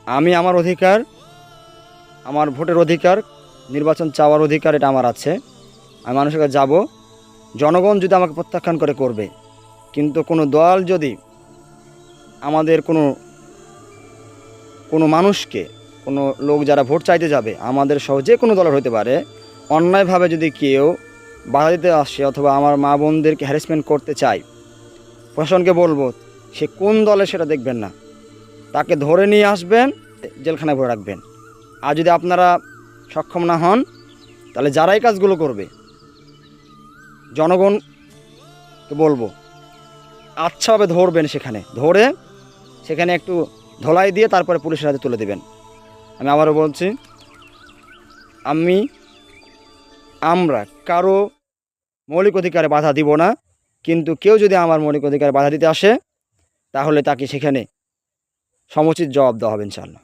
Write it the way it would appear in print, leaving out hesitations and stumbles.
আমি আমার অধিকার, আমার ভোটের অধিকার, নির্বাচন চাওয়ার অধিকার এটা আমার আছে। আমি মানুষের কাছে যাব, জনগণ যদি আমাকে প্রত্যাখ্যান করে করবে, কিন্তু কোনো দল যদি আমাদের কোনো কোনো মানুষকে, কোনো লোক যারা ভোট চাইতে যাবে আমাদের সহ যে কোনো দলের হতে পারে, অন্যায়ভাবে যদি কেউ বাধা দিতে আসে অথবা আমার মা বোনদেরকে হ্যারাসমেন্ট করতে চায়, প্রশাসনকে বলবো সে কোন দলে সেটা দেখবেন না, তাকে ধরে নিয়ে আসবেন, জেলখানায় ভরে রাখবেন। আর যদি আপনারা সক্ষম না হন, তাহলে যারাই কাজগুলো করবে জনগণকে বলবো আচ্ছাভাবে ধরবেন, সেখানে ধরে সেখানে একটু ধলাই দিয়ে তারপরে পুলিশের হাতে তুলে দেবেন। আমি আবারও বলছি, আমরা কারো মৌলিক অধিকারে বাধা দিব না, কিন্তু কেউ যদি আমার মৌলিক অধিকারে বাধা দিতে আসে তাহলে তাকে সেখানে সমুচিত জবাব দেওয়া হবে ইনশাআল্লাহ।